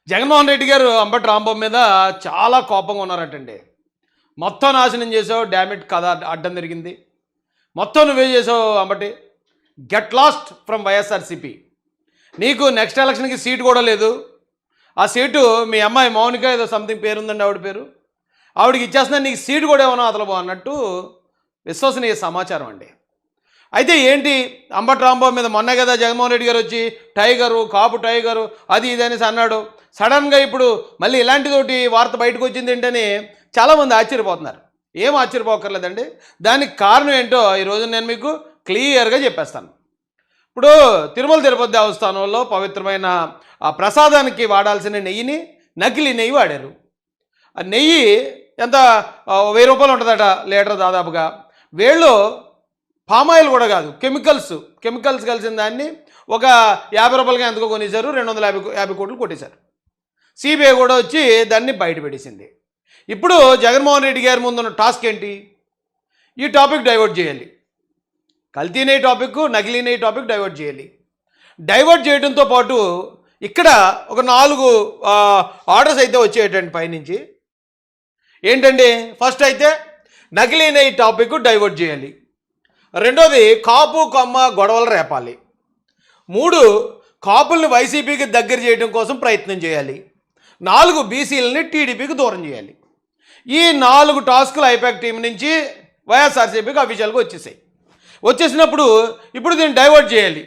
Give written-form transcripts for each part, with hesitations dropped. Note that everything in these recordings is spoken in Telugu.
జగన్మోహన్ రెడ్డి గారు అంబటి రాంబాబు మీద చాలా కోపంగా ఉన్నారటండి. మొత్తం నాశనం చేసావు, డ్యామిట్ కథ అడ్డం తిరిగింది. మొత్తం నువ్వే చేసావు Ambati. Get lost from YSRCP. నీకు నెక్స్ట్ ఎలక్షన్కి సీటు కూడా లేదు. ఆ సీటు మీ అమ్మాయి మౌనిక ఏదో సంథింగ్ పేరుందండి, ఆవిడ పేరు. ఆవిడకి ఇచ్చేస్తున్నా, నీకు సీటు కూడా ఏమన్నా అతలబో అన్నట్టు విశ్వసనీయ సమాచారం అండి. అయితే ఏంటి, అంబటి రాంబాబు మీద మొన్నే కదా జగన్మోహన్ రెడ్డి గారు వచ్చి టైగరు, కాపు టైగరు, అది ఇది అనేసి అన్నాడు. సడన్గా ఇప్పుడు మళ్ళీ ఇలాంటితోటి వార్త బయటకు వచ్చింది ఏంటని చాలామంది ఆశ్చర్యపోతున్నారు. ఏం ఆశ్చర్యపోకర్లేదండి. దానికి కారణం ఏంటో ఈరోజు నేను మీకు క్లియర్గా చెప్పేస్తాను. ఇప్పుడు తిరుమల తిరుపతి దేవస్థానంలో పవిత్రమైన ఆ ప్రసాదానికి వాడాల్సిన నెయ్యిని నకిలీ నెయ్యి వాడారు. ఆ నెయ్యి ఎంత 1000 రూపాయలు ఉంటుందట లీటర్ దాదాపుగా. వీళ్ళు పామాయిల్ కూడా కాదు, కెమికల్స్ కలిసిన దాన్ని ఒక 50 రూపాయలకి ఎంతకో కొనేశారు. 250 కోట్లు కొట్టేశారు. సిబిఐ కూడా వచ్చి దాన్ని బయట పెట్టేసింది. ఇప్పుడు జగన్మోహన్ రెడ్డి గారి ముందున్న టాస్క్ ఏంటి, ఈ టాపిక్ డైవర్ట్ చేయాలి. కల్తీ నెయ్యి టాపిక్, నకిలీ నెయ్యి టాపిక్ డైవర్ట్ చేయాలి. డైవర్ట్ చేయడంతో పాటు ఇక్కడ ఒక 4 ఆర్డర్స్ అయితే వచ్చేటండి పైనుంచి. ఏంటండి, ఫస్ట్ అయితే నకిలీ నెయ్యి టాపిక్ డైవర్ట్ చేయాలి. రెండోది కాపు కొమ్మ గొడవలు రేపాలి. 3 కాపుల్ని వైసీపీకి దగ్గర చేయడం కోసం ప్రయత్నం చేయాలి. 4 బీసీలని టీడీపీకి దూరం చేయాలి. ఈ 4 టాస్కులు ఐపాక్ టీం నుంచి వైఎస్ఆర్సీపీకి అఫీషియల్గా వచ్చేసినప్పుడు ఇప్పుడు దీన్ని డైవర్ట్ చేయాలి.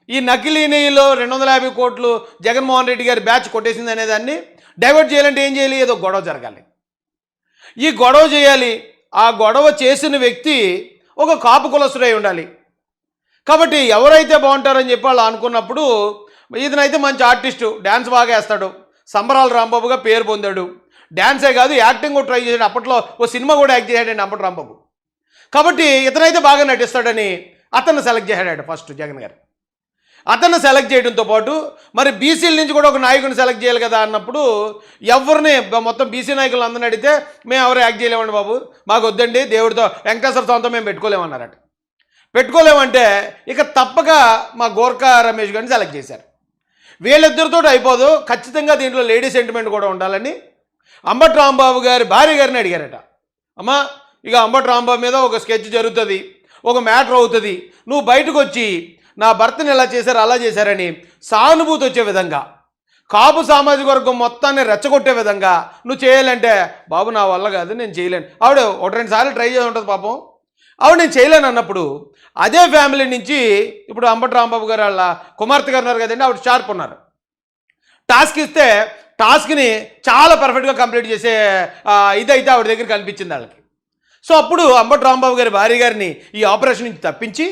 ఈ నకిలీ నెయ్యిలో 250 కోట్లు జగన్మోహన్ రెడ్డి గారి బ్యాచ్ కొట్టేసింది అనే దాన్ని డైవర్ట్ చేయాలంటే ఏం చేయాలి, ఏదో గొడవ జరగాలి. ఈ గొడవ చేయాలి. ఆ గొడవ చేసిన వ్యక్తి ఒక కాపు కులస్తుడై ఉండాలి. కాబట్టి ఎవరైతే బాగుంటారని చెప్పి వాళ్ళు అనుకున్నప్పుడు ఇతనైతే మంచి ఆర్టిస్టు, డ్యాన్స్ బాగా వేస్తాడు, సంబరాల రాంబాబుగా పేరు పొందాడు. డ్యాన్సే కాదు, యాక్టింగ్ కూడా ట్రై చేశాడు. అప్పట్లో ఓ సినిమా కూడా యాక్ట్ చేశాడండి అంబటి రాంబాబు. కాబట్టి ఇతనైతే బాగా నటిస్తాడని అతన్ని సెలెక్ట్ చేశాడు ఫస్ట్ జగన్ గారు. అతన్ని సెలెక్ట్ చేయడంతో పాటు మరి బీసీల నుంచి కూడా ఒక నాయకుడిని సెలెక్ట్ చేయాలి కదా అన్నప్పుడు ఎవరిని మొత్తం బీసీ నాయకులు అందరిని అడిగితే మేము ఎవరు యాక్ట్ చేయలేమండి బాబు, మాకు వద్దండి, దేవుడితో వెంకటేశ్వర స్వామితో మేము పెట్టుకోలేమన్నారట. పెట్టుకోలేమంటే ఇక తప్పక మా గోర్ఖా రమేష్ గారిని సెలెక్ట్ చేశారు. వీళ్ళిద్దరితో అయిపోదు, ఖచ్చితంగా దీంట్లో లేడీ సెంటిమెంట్ కూడా ఉండాలని అంబటి రాంబాబు గారి భార్య గారిని అడిగారట. అమ్మా, ఇక అంబటి రాంబాబు మీద ఒక స్కెచ్ జరుగుతుంది, ఒక మ్యాటర్ అవుతుంది, నువ్వు బయటకు వచ్చి నా భర్తని ఎలా చేశారు అలా చేశారని సానుభూతి వచ్చే విధంగా, కాపు సామాజిక వర్గం మొత్తాన్ని రెచ్చగొట్టే విధంగా నువ్వు చేయాలంటే, బాబు నా వల్ల కాదు, నేను చేయలేను. ఆవిడ 1-2 సార్లు ట్రై చేసి ఉంటుంది పాపం. ఆవిడ నేను చేయలేను అన్నప్పుడు అదే ఫ్యామిలీ నుంచి ఇప్పుడు అంబటి రాంబాబు గారు వాళ్ళ కుమార్తె గారు ఉన్నారు కదండి, ఆవిడ షార్ప్ ఉన్నారు. టాస్క్ ఇస్తే టాస్క్ని చాలా పర్ఫెక్ట్గా కంప్లీట్ చేసే ఇదైతే ఆవిడ దగ్గర కనిపించింది వాళ్ళకి. సో అప్పుడు అంబటి రాంబాబు గారి భార్య గారిని ఈ ఆపరేషన్ నుంచి తప్పించి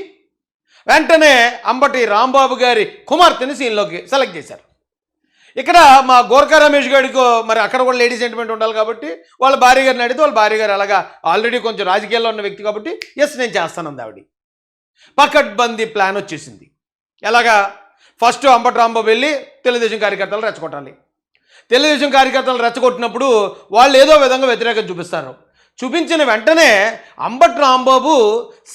వెంటనే అంబటి రాంబాబు గారి కుమార్తెని సీన్లోకి సెలెక్ట్ చేశారు. ఇక్కడ మా గోర్ఖా రమేష్ గారికి మరి అక్కడ కూడా లేడీ సెంటిమెంట్ ఉండాలి కాబట్టి వాళ్ళ భార్య గారిని అడిగితే వాళ్ళ భార్య గారు అలాగా ఆల్రెడీ కొంచెం రాజకీయాల్లో ఉన్న వ్యక్తి కాబట్టి ఎస్ నేను చేస్తానంది ఆవిడ. పకడ్బందీ ప్లాన్ వచ్చేసింది. ఎలాగా, ఫస్ట్ అంబటి రాంబాబు వెళ్ళి తెలుగుదేశం కార్యకర్తలు రెచ్చగొట్టాలి. తెలుగుదేశం కార్యకర్తలు రెచ్చగొట్టినప్పుడు వాళ్ళు ఏదో విధంగా వ్యతిరేకత చూపిస్తారు. చూపించిన వెంటనే అంబటి రాంబాబు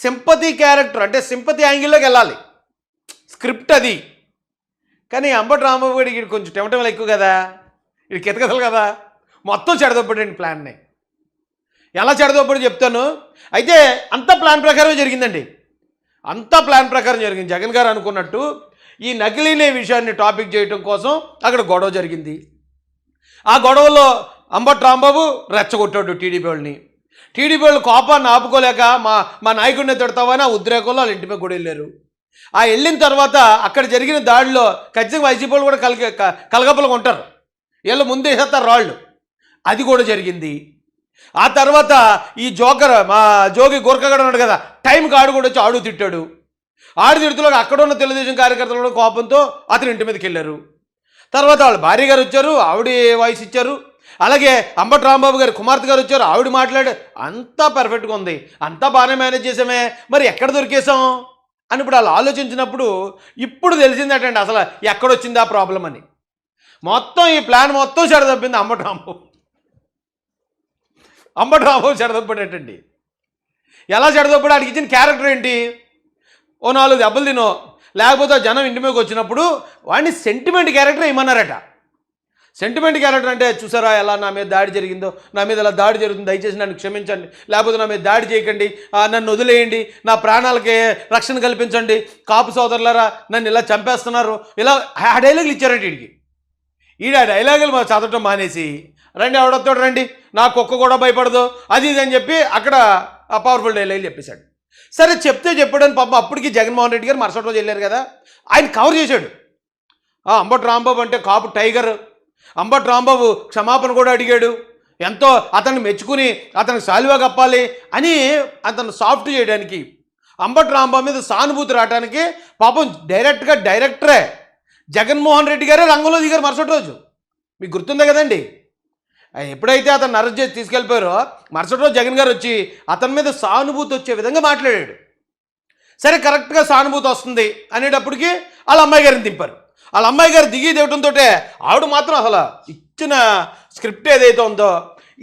సింపతి క్యారెక్టర్, అంటే సింపతి యాంగిల్లోకి వెళ్ళాలి. స్క్రిప్ట్ అది. కానీ అంబటి రాంబాబు గారికి కొంచెం టెమటమలు ఎక్కువ కదా, ఇది కితకథలు కదా, మొత్తం చెడదొప్పడండి ప్లాన్ని. ఎలా చెడదొప్పడు చెప్తాను. అయితే అంతా ప్లాన్ ప్రకారమే జరిగిందండి. అంతా ప్లాన్ ప్రకారం జరిగింది. జగన్ గారు అనుకున్నట్టు ఈ నకిలీనే విషయాన్ని టాపిక్ చేయడం కోసం అక్కడ గొడవ జరిగింది. ఆ గొడవలో అంబటి రాంబాబు రెచ్చగొట్టాడు టీడీపీ వాళ్ళని. టీడీపీ వాళ్ళు కోపాన్ని ఆపుకోలేక మా నాయకుడిని తిడతావని ఆ ఉద్రేకంలో వాళ్ళ ఇంటి మీద కూడా వెళ్ళారు. ఆ వెళ్ళిన తర్వాత అక్కడ జరిగిన దాడిలో ఖచ్చితంగా వైసీపీ వాళ్ళు కూడా కలగప్పలుగా ఉంటారు, వీళ్ళు ముందే వేసేస్తారు రాళ్ళు. అది కూడా జరిగింది. ఆ తర్వాత ఈ మా జోగి గోర్ఖాగడ ఉన్నాడు కదా, టైంకి ఆడు కూడా వచ్చి ఆడు తిట్టాడు. ఆడు తిడుతులో అక్కడ ఉన్న తెలుగుదేశం కార్యకర్తలు కూడా కోపంతో అతని ఇంటి మీదకి వెళ్ళారు. తర్వాత వాళ్ళ భార్య గారు వచ్చారు, ఆవిడ వాయిస్ ఇచ్చారు. అలాగే అంబటి రాంబాబు గారు కుమార్తె గారు వచ్చారు, ఆవిడ మాట్లాడారు. అంతా పర్ఫెక్ట్గా ఉంది, అంతా బాగానే మేనేజ్ చేసామే, మరి ఎక్కడ దొరికేసాం అని ఇప్పుడు వాళ్ళు ఆలోచించినప్పుడు ఇప్పుడు తెలిసిందటండి అసలు ఎక్కడొచ్చింది ఆ ప్రాబ్లం అని. మొత్తం ఈ ప్లాన్ మొత్తం చెడదప్పింది అంబటి రాంబాబు చెడదప్పడేటండి. ఎలా చెడదప్పుడు వాడికి ఇచ్చిన క్యారెక్టర్ ఏంటి, ఓ 4 దెబ్బలు తినో లేకపోతే జనం ఇంటి మీదకి వచ్చినప్పుడు వాడిని సెంటిమెంట్ క్యారెక్టర్ ఇమ్మన్నారట. సెంటిమెంట్ క్యారెక్టర్ అంటే చూసారా ఎలా నా మీద దాడి జరిగిందో, నా మీద ఇలా దాడి జరుగుతుంది, దయచేసి నన్ను క్షమించండి, లేకపోతే నా మీద దాడి చేయకండి, నన్ను వదిలేయండి, నా ప్రాణాలకి రక్షణ కల్పించండి, కాపు సోదరులారా నన్ను ఇలా చంపేస్తున్నారు, ఇలా ఆ డైలాగులు ఇచ్చారంటే వీడికి. ఆ డైలాగులు చదవటం మానేసి రండి ఎవడొస్తాడు రండి, నా కుక్క కూడా భయపడదు అది ఇది అని చెప్పి అక్కడ ఆ పవర్ఫుల్ డైలాగులు చెప్పేశాడు. సరే చెప్తే చెప్పాడని పాపం అప్పటికి జగన్మోహన్ రెడ్డి గారు మరుసటి రోజు వెళ్ళారు కదా, ఆయన కవర్ చేశాడు. అంబటి రాంబాబు అంటే కాపు టైగర్, అంబటి రాంబాబు క్షమాపణ కూడా అడిగాడు, ఎంతో అతన్ని మెచ్చుకుని అతనికి సాల్వా కప్పాలి అని అతను సాఫ్ట్ చేయడానికి, అంబటి రాంబాబు మీద సానుభూతి రావడానికి పాపం డైరెక్టరే జగన్మోహన్ రెడ్డి గారే రంగంలో దిగారు మరుసటి రోజు. మీకు గుర్తుందే కదండి. ఎప్పుడైతే అతను అరెస్ట్ చేసి తీసుకెళ్ళిపోయారో మరుసటి రోజు జగన్ గారు వచ్చి అతని మీద సానుభూతి వచ్చే విధంగా మాట్లాడాడు. సరే కరెక్ట్గా సానుభూతి వస్తుంది అనేటప్పటికి వాళ్ళ అమ్మాయి గారిని దింపారు. వాళ్ళ అమ్మాయి గారు దిగి దిగటంతో ఆవిడ మాత్రం అసలు ఇచ్చిన స్క్రిప్ట్ ఏదైతే ఉందో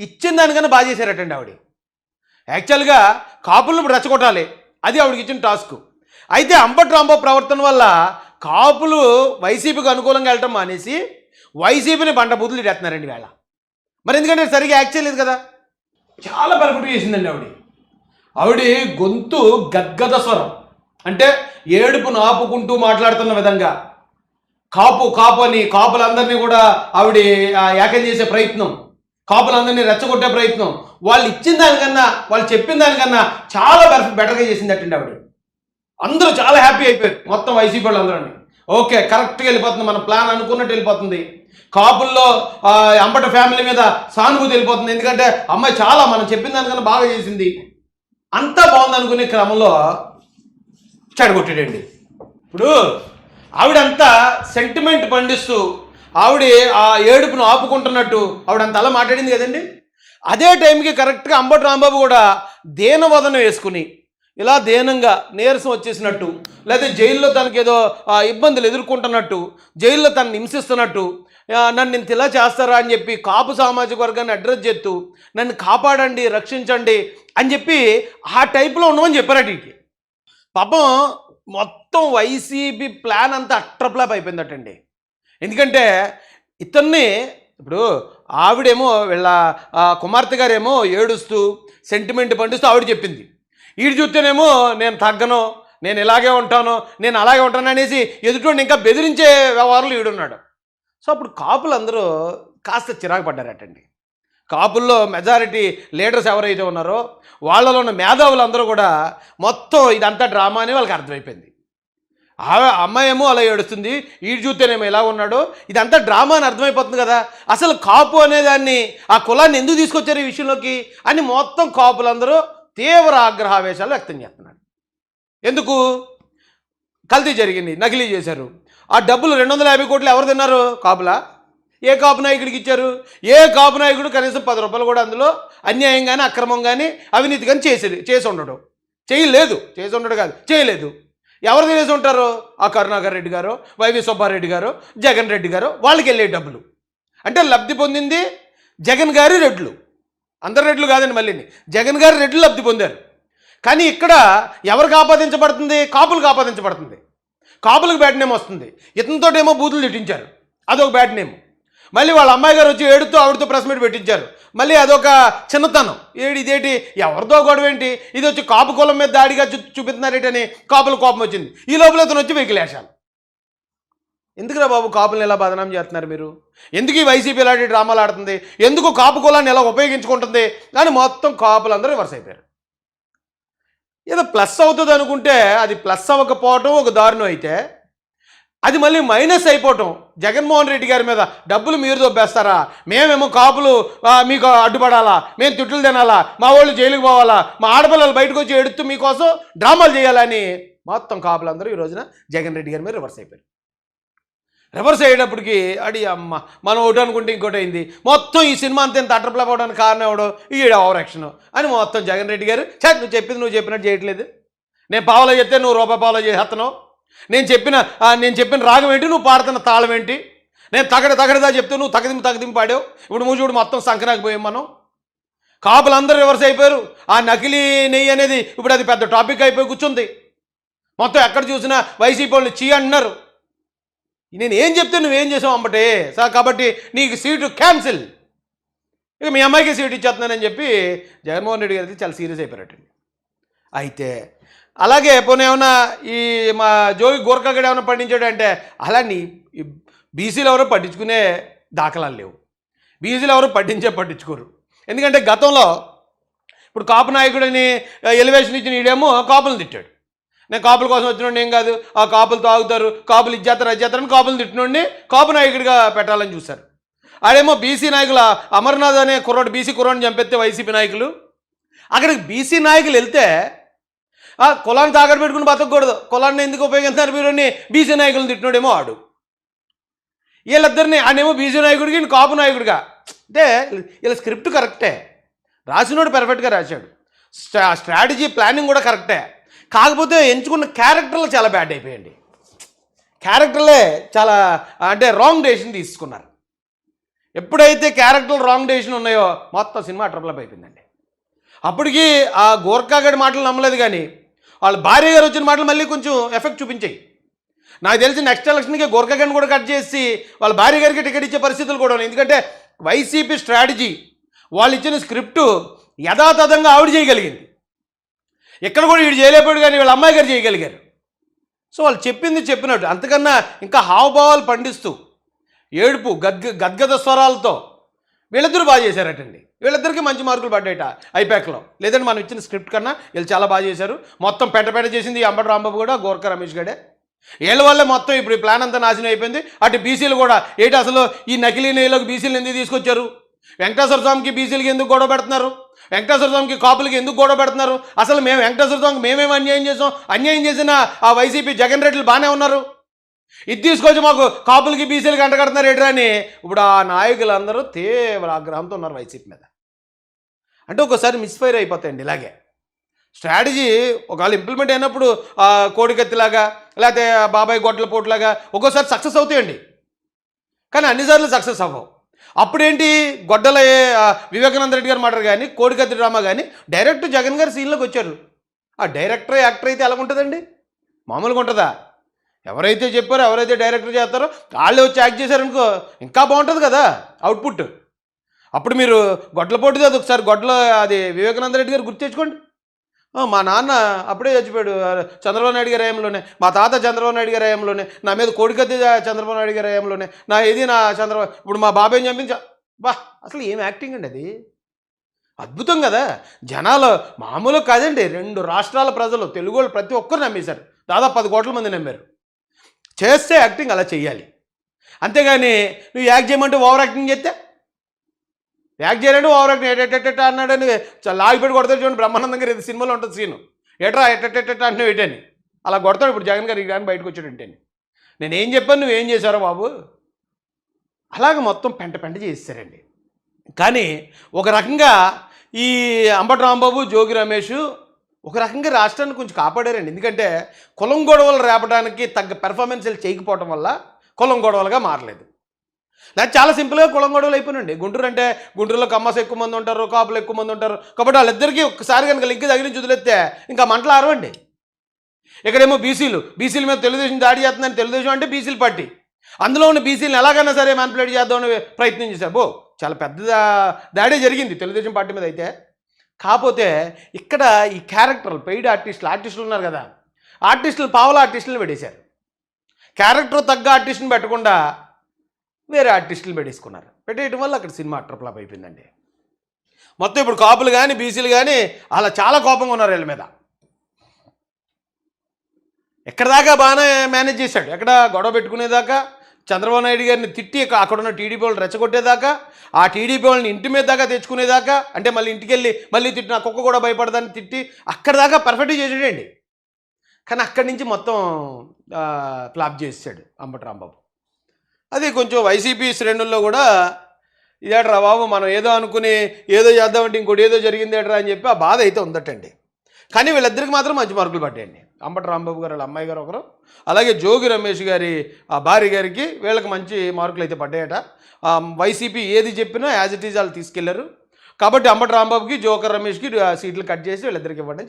ఇచ్చిన దానికన్నా బాగా చేశారటండి ఆవిడ. యాక్చువల్గా కాపులను ఇప్పుడు రెచ్చగొట్టాలి, అది ఆవిడకి ఇచ్చిన టాస్క్. అయితే అంబటి రాంబాబు ప్రవర్తన వల్ల కాపులు వైసీపీకి అనుకూలంగా వెళ్ళటం మానేసి వైసీపీని బండబూతులు ఇడేస్తున్నారండి వేళ. మరి ఎందుకంటే సరిగ్గా యాక్ట్ చేయలేదు కదా. చాలా పర్ఫెక్ట్గా చేసిందండి ఆవిడ గొంతు గద్గద స్వరం, అంటే ఏడుపును ఆపుకుంటూ మాట్లాడుతున్న విధంగా కాపు కాపు అని కాపులందరినీ కూడా ఆవిడ ఏకం చేసే ప్రయత్నం, కాపులందరినీ రెచ్చగొట్టే ప్రయత్నం, వాళ్ళు ఇచ్చిన దానికన్నా వాళ్ళు చెప్పిన దానికన్నా చాలా బెటర్గా చేసిందటండి ఆవిడ. అందరూ చాలా హ్యాపీ అయిపోయారు, మొత్తం వైసీపీ వాళ్ళు అందరూ. ఓకే కరెక్ట్గా వెళ్ళిపోతుంది, మన ప్లాన్ అనుకున్నట్టు వెళ్ళిపోతుంది, కాపుల్లో అంబటి ఫ్యామిలీ మీద సానుభూతి వెళ్ళిపోతుంది, ఎందుకంటే అమ్మాయి చాలా మనం చెప్పిన దానికన్నా బాగా చేసింది, అంతా బాగుంది అనుకునే క్రమంలో చెడగొట్టాడండి. ఇప్పుడు ఆవిడంతా సెంటిమెంట్ పండిస్తూ ఆవిడ ఆ ఏడుపును ఆపుకుంటున్నట్టు ఆవిడంత అలా మాట్లాడింది కదండి. అదే టైంకి కరెక్ట్గా అంబటి రాంబాబు కూడా దీనవదనం వేసుకుని ఇలా దీనంగా నీరసం వచ్చేసినట్టు, లేదా జైల్లో తనకి ఏదో ఇబ్బందులు ఎదుర్కొంటున్నట్టు, జైల్లో తనని హింసిస్తున్నట్టు, నన్ను ఇంత ఇలా చేస్తారా అని చెప్పి కాపు సామాజిక వర్గాన్ని అడ్రస్ చేస్తూ నన్ను కాపాడండి రక్షించండి అని చెప్పి ఆ టైప్లో ఉండమని చెప్పారట. వీటికి పాపం మొత్తం వైసీపీ ప్లాన్ అంతా అట్రప్లాప్ అయిపోయిందటండి. ఎందుకంటే ఇతన్ని ఇప్పుడు ఆవిడేమో వీళ్ళ కుమార్తె గారేమో ఏడుస్తూ సెంటిమెంట్ పండిస్తూ ఆవిడ చెప్పింది, వీడు చూస్తేనేమో నేను తగ్గను, నేను ఇలాగే ఉంటాను, నేను అలాగే ఉంటాను అనేసి ఎదుటి ఇంకా బెదిరించే వ్యవహారంలో ఈడున్నాడు. సో అప్పుడు కాపులందరూ కాస్త చిరాకు పడ్డారటండి. కాపుల్లో మెజారిటీ లీడర్స్ ఎవరైతే ఉన్నారో వాళ్ళలో ఉన్న మేధావులందరూ కూడా మొత్తం ఇదంతా డ్రామా అని వాళ్ళకి అర్థమైపోయింది. అమ్మాయి ఏమో అలా ఏడుస్తుంది, వీడు చూస్తేనేమో ఇలా ఉన్నాడు, ఇదంతా డ్రామా అని అర్థమైపోతుంది కదా. అసలు కాపు అనేదాన్ని ఆ కులాన్ని ఎందుకు తీసుకొచ్చారు ఈ విషయంలోకి అని మొత్తం కాపులందరూ తీవ్ర ఆగ్రహావేశాలు వ్యక్తం చేస్తున్నారు. ఎందుకు? కల్తీ జరిగింది, నకిలీ చేశారు, ఆ డబ్బులు 250 కోట్లు ఎవరు తిన్నారు? కాపులా? ఏ కాపు నాయకుడికి ఇచ్చారు? ఏ కాపు నాయకుడు కనీసం 10 రూపాయలు కూడా అందులో అన్యాయం కానీ అక్రమం కానీ అవినీతి కానీ చేసి ఉండడు, చేసి ఉండడు కాదు చేయలేదు. ఎవరు తినేసి ఉంటారు? ఆ కరుణాకర్ రెడ్డి గారు, వైవి సుబ్బారెడ్డి గారు, జగన్ రెడ్డి గారు, వాళ్ళకి వెళ్ళే డబ్బులు. అంటే లబ్ధి పొందింది జగన్ గారి రెడ్లు, అందరు రెడ్లు కాదండి, మళ్ళీ జగన్ గారి రెడ్లు లబ్ధి పొందారు. కానీ ఇక్కడ ఎవరికి ఆపాదించబడుతుంది? కాపులకు ఆపాదించబడుతుంది. కాపులకు బ్యాడ్ నేమ్ వస్తుంది. ఇతనితోటేమో బూతులు తిట్టించారు, అదొక బ్యాడ్ నేమ్. మళ్ళీ వాళ్ళ అమ్మాయి గారు వచ్చి ఏడుతూ ఆవిడతో ప్రెస్ మీట్ పెట్టించారు, మళ్ళీ అదొక చిన్నతనం. ఇదేంటి ఎవరితో గొడవ ఏంటి, ఇది వచ్చి కాపు కులం మీద దాడిగా చూపిస్తున్నారేటని కాపుల కోపం వచ్చింది. ఈ లోపల ఇతను వచ్చి వెకిలేశాలు. ఎందుకురా బాబు కాపులను ఎలా బదనాం చేస్తున్నారు మీరు? ఎందుకు ఈ వైసీపీ ఇలాంటి డ్రామాలు ఆడుతుంది? ఎందుకు కాపు కులాన్ని ఎలా ఉపయోగించుకుంటుంది అని మొత్తం కాపులందరూ రివర్స్ అయిపోయారు. ఏదో ప్లస్ అవుతుంది అనుకుంటే అది ప్లస్ అవ్వకపోవటం ఒక దారుణం అయితే, అది మళ్ళీ మైనస్ అయిపోవటం. జగన్మోహన్ రెడ్డి గారి మీద డబ్బులు మీరు దొబ్బేస్తారా, మేమేమో కాపులు మీకు అడ్డుపడాలా, మేము తిట్లు తినాలా, మా వాళ్ళు జైలుకి పోవాలా, మా ఆడపిల్లలు బయటకు వచ్చి ఎడుతూ మీకోసం డ్రామాలు చేయాలని మొత్తం కాపులందరూ ఈ రోజున జగన్ రెడ్డి గారి మీద రివర్స్ అయిపోయారు. రివర్స్ అయ్యేటప్పటికి అమ్మ మనం ఒకటి అనుకుంటే ఇంకోటి అయింది. మొత్తం ఈ సినిమా అంతా ఇంత అట్రప్లాప్ అవడానికి కారణం ఎవడో ఈడ ఓవర్ యాక్షన్ అని మొత్తం జగన్ రెడ్డి గారు నువ్వు చెప్పింది నువ్వు చెప్పినట్టు చేయట్లేదు, నేను పావలో చెప్తే నువ్వు రూపాయి పావలో చేస్తున్నావు, నేను చెప్పిన రాగం ఏంటి, నువ్వు పాడుతున్న తాళం ఏంటి, నేను తగడదా చెప్తే నువ్వు తగదింపు పాడావు. ఇప్పుడు నువ్వు చూడు మొత్తం సంకనాకి పోయాం మనం. కాపులందరూ రివర్స్ అయిపోయారు. ఆ నకిలీ నెయ్యి అనేది ఇప్పుడు అది పెద్ద టాపిక్ అయిపోయి కూర్చుంది. మొత్తం ఎక్కడ చూసినా వైసీపీ వాళ్ళు చీ అంటున్నారు. నేను ఏం చెప్తే నువ్వేం చేసావు అంబటే సార్, కాబట్టి నీకు సీటు క్యాన్సిల్, ఇక మీ అమ్మాయికి సీట్ ఇచ్చేస్తున్నానని చెప్పి జగన్మోహన్ రెడ్డి గారికి చాలా సీరియస్ అయిపోయారటండి. అయితే అలాగే పోనీ ఏమన్నా ఈ మా జోగి గోర్ఖాగడ్ ఏమైనా పండించాడంటే అలా నీ బీసీలు ఎవరో పట్టించుకునే దాఖలాలు లేవు, బీసీలు ఎవరు పట్టించుకోరు. ఎందుకంటే గతంలో ఇప్పుడు కాపు నాయకుడిని ఎలివేషన్ ఇచ్చిన ఈడేమో కాపులను తిట్టాడు. నేను కాపుల కోసం వచ్చినోడిని ఏం కాదు, ఆ కాపులు తాగుతారు, కాపులు ఇచ్చేస్తారు అజ్జేస్తారని కాపులు తిట్టినోడిని కాపు నాయకుడిగా పెట్టాలని చూశారు. ఆడేమో బీసీ నాయకుల అమర్నాథ్ అనే కుర్రాడు బీసీ కుర్రాడిని చంపెత్తే వైసీపీ నాయకులు, అక్కడికి బీసీ నాయకులు వెళ్తే కులాన్ని తాగడ పెట్టుకుని బతకూడదు, కులాన్ని ఎందుకు ఉపయోగిస్తున్నారు మీరు అని బీసీ నాయకులను తిట్టినోడేమో ఆడు. వీళ్ళిద్దరిని ఆయనేమో బీసీ నాయకుడికి కాపు నాయకుడిగా, అంటే వీళ్ళ స్క్రిప్ట్ కరెక్టే, రాసినోడు పర్ఫెక్ట్గా రాశాడు, స్ట్రాటజీ ప్లానింగ్ కూడా కరెక్టే. కాకపోతే ఎంచుకున్న క్యారెక్టర్లు చాలా బ్యాడ్ అయిపోయాయండి. క్యారెక్టర్లే చాలా అంటే రాంగ్ డెసిషన్ తీసుకున్నారు. ఎప్పుడైతే క్యారెక్టర్లు రాంగ్ డెసిషన్ ఉన్నాయో మొత్తం సినిమా ట్రబుల్ అయిపోయిందండి. అప్పటికి ఆ గోర్ఖాగడ్ మాటలు నమ్మలేదు, కానీ వాళ్ళ భార్య గారు వచ్చిన మాటలు మళ్ళీ కొంచెం ఎఫెక్ట్ చూపించాయి. నాకు తెలిసి నెక్స్ట్ ఎలక్షన్కి గోర్ఖాగడ్ని కూడా కట్ చేసి వాళ్ళ భార్య గారికి టికెట్ ఇచ్చే పరిస్థితులు కూడా ఉన్నాయి. ఎందుకంటే వైసీపీ స్ట్రాటజీ, వాళ్ళు ఇచ్చిన స్క్రిప్టు యథాతథంగా ఆవిడ చేయగలిగింది, ఇక్కడ కూడా వీడు చేయలేకపోయాడు, కానీ వీళ్ళ అమ్మాయి గారు చేయగలిగారు. సో వాళ్ళు చెప్పింది చెప్పినట్టు, అంతకన్నా ఇంకా హావభావాలు పండిస్తూ ఏడుపు గద్గద స్వరాలతో వీళ్ళిద్దరూ బాగా చేశారటండి. వీళ్ళిద్దరికీ మంచి మార్కులు పడ్డాయట ఐపాక్లో. లేదంటే మనం ఇచ్చిన స్క్రిప్ట్ కన్నా వీళ్ళు చాలా బాగా చేశారు. మొత్తం పెట్ట చేసింది అంబటి రాంబాబు కూడా, గోర్ఖా రమేష్ గడే. వీళ్ళ వల్లే మొత్తం ఇప్పుడు ఈ ప్లాన్ అంతా నాశనం అయిపోయింది. అటు బీసీలు కూడా ఏంటి అసలు ఈ నకిలీ నెయ్యిలోకి బీసీలు ఎందుకు తీసుకొచ్చారు, వెంకటేశ్వర స్వామికి బీసీలకి ఎందుకు గొడవ పెడుతున్నారు, వెంకటేశ్వర స్వామికి కాపులకి ఎందుకు గొడవ పెడుతున్నారు, అసలు మేము వెంకటేశ్వర స్వామికి మేమేమి అన్యాయం చేసాం, అన్యాయం చేసిన ఆ వైసీపీ జగన్ రెడ్డిలు బాగానే ఉన్నారు, ఇది తీసుకొచ్చి మాకు కాపులకి బీసీలకి అంటగడుతున్నారు ఏంటి అని ఇప్పుడు ఆ నాయకులందరూ తీవ్ర ఆగ్రహంతో ఉన్నారు వైసీపీ మీద. అంటే ఒకసారి మిస్ఫైర్ అయిపోతాయండి ఇలాగే స్ట్రాటజీ. ఒకవేళ ఇంప్లిమెంట్ అయినప్పుడు కోడికత్తిలాగా లేకపోతే బాబాయ్ గొడ్డల పోట్లాగా ఒక్కోసారి సక్సెస్ అవుతాయండి, కానీ అన్నిసార్లు సక్సెస్ అవ్వవు. అప్పుడేంటి గొడ్డల వివేకానంద రెడ్డి గారు మాట్లాడారు, కానీ కోడికత్తి డ్రామా కానీ డైరెక్ట్ జగన్ గారు సీన్లోకి వచ్చారు. ఆ డైరెక్టర్ యాక్టర్ అయితే ఎలా ఉంటుందండి, మామూలుగా ఉంటుందా? ఎవరైతే చెప్పారో ఎవరైతే డైరెక్టర్ చేస్తారో వాళ్ళే వచ్చి యాక్ట్ చేశారనుకో ఇంకా బాగుంటుంది కదా అవుట్పుట్. అప్పుడు మీరు గొడ్ల పోటీది అది ఒకసారి అది వివేకానంద రెడ్డి గారు గుర్తు తెచ్చుకోండి. మా నాన్న అప్పుడే చచ్చిపోయాడు చంద్రబాబు నాయుడు గారి హయాంలోనే, మా తాత చంద్రబాబు నాయుడు గారి హయాంలోనే, నా మీద కోడికత్తి చంద్రబాబు నాయుడు గారి హయాంలోనే, నా చంద్రబాబు ఇప్పుడు మా బాబాయ్ని చంపించా. అసలు ఏం యాక్టింగ్ అండి అది, అద్భుతం కదా. జనాలు మామూలు కాదండి, 2 రాష్ట్రాల ప్రజలు తెలుగు వాళ్ళు ప్రతి ఒక్కరు నమ్మేశారు, దాదాపు 10 కోట్ల మంది నమ్మారు. చేస్తే యాక్టింగ్ అలా చెయ్యాలి, అంతేగాని నువ్వు యాక్ట్ చేయమంటే ఓవర్ యాక్టింగ్ చేస్తే, యాక్ట్ చేయాలంటే ఓవర్ యాక్టింగ్ ఎట్టెట్ట అన్నాడని లాగిపెట్టి కొడతాడు చూడండి. బ్రహ్మానందం గారు ఇది సినిమాలో ఉంటుంది సీను, ఎట్రా ఎట్టెట్ట అంటే ఏంటని అలా కొడతాడు. ఇప్పుడు జగన్ గారు కానీ బయటకు వచ్చాడంటేని నేనేం చెప్పాను నువ్వేం చేశారో బాబు, అలాగ మొత్తం పెంట చేస్తారండి. కానీ ఒక రకంగా ఈ అంబటి రాంబాబు జోగి రమేష్ ఒక రకంగా రాష్ట్రాన్ని కొంచెం కాపాడారండి. ఎందుకంటే కులం గొడవలు రేపడానికి తగ్గ పెర్ఫార్మెన్స్లు చేయకపోవడం వల్ల కులం గొడవలుగా మారలేదు. నాకు చాలా సింపుల్గా కులం గొడవలు అయిపోయినండి. గుంటూరు అంటే గుంటూరులో కమ్మస్ ఎక్కువ మంది ఉంటారు, కాపులు ఎక్కువ మంది ఉంటారు, కాబట్టి వాళ్ళిద్దరికీ ఒక్కసారి కనుక లింక్ తగిలించి వదిలేస్తే ఇంకా మంటలు ఆరవండి. ఇక్కడేమో బీసీల మీద తెలుగుదేశం దాడి చేస్తుందని, తెలుగుదేశం అంటే బీసీల పార్టీ, అందులో ఉన్న బీసీలను ఎలాగైనా సరే మ్యానిపులేట్ చేద్దామని ప్రయత్నం చేశారు. చాలా పెద్ద దాడే జరిగింది తెలుగుదేశం పార్టీ మీద. అయితే కాకపోతే ఇక్కడ ఈ క్యారెక్టర్లు పెయిడ్ ఆర్టిస్టులు ఉన్నారు కదా, ఆర్టిస్టులు పావుల ఆర్టిస్టులు పెట్టేశారు. క్యారెక్టర్ తగ్గ ఆర్టిస్టుని పెట్టకుండా వేరే ఆర్టిస్టులు పెట్టేసుకున్నారు. పెట్టేయటం వల్ల అక్కడ సినిమా ట్రప్లాప్ అయిపోయిందండి. మొత్తం ఇప్పుడు కాపులు కానీ బీసీలు కానీ అలా చాలా కోపంగా ఉన్నారు వీళ్ళ మీద. ఎక్కడ దాకా బాగానే మేనేజ్ చేశాడు, ఎక్కడ గొడవ పెట్టుకునేదాకా, చంద్రబాబు నాయుడు గారిని తిట్టి అక్కడున్న టీడీపీ వాళ్ళు రెచ్చగొట్టేదాకా, ఆ టీడీపీ వాళ్ళని ఇంటి మీద దాకా తెచ్చుకునేదాకా, అంటే మళ్ళీ ఇంటికి వెళ్ళి మళ్ళీ తిట్టిన కుక్క కూడా భయపడదని తిట్టి అక్కడ దాకా పర్ఫెక్ట్గా చేసాడండి. కానీ అక్కడి నుంచి మొత్తం ఫ్లాప్ చేసాడు అంబటి రాంబాబు. అది కొంచెం వైసీపీ శ్రేణుల్లో కూడా ఇదేట్రా బాబు మనం ఏదో అనుకుని ఏదో చేద్దామంటే ఇంకోటి ఏదో జరిగింది ఏట్రా అని చెప్పి ఆ బాధ అయితే ఉందటండి. కానీ వీళ్ళిద్దరికి మాత్రం మంచి మార్కులు పడ్డాయండి. అంబటి రాంబాబు గారు వాళ్ళ అమ్మాయి గారు ఒకరు, అలాగే జోగి రమేష్ గారి ఆ భార్య గారికి వీళ్ళకి మంచి మార్కులు అయితే పడ్డాయట. వైసీపీ ఏది చెప్పినా యాజ్ ఇట్ ఈజ్ వాళ్ళు తీసుకెళ్లారు. కాబట్టి అంబటి రాంబాబుకి జోకర్ రమేష్కి సీట్లు కట్ చేసి వీళ్ళిద్దరికి ఇవ్వండి.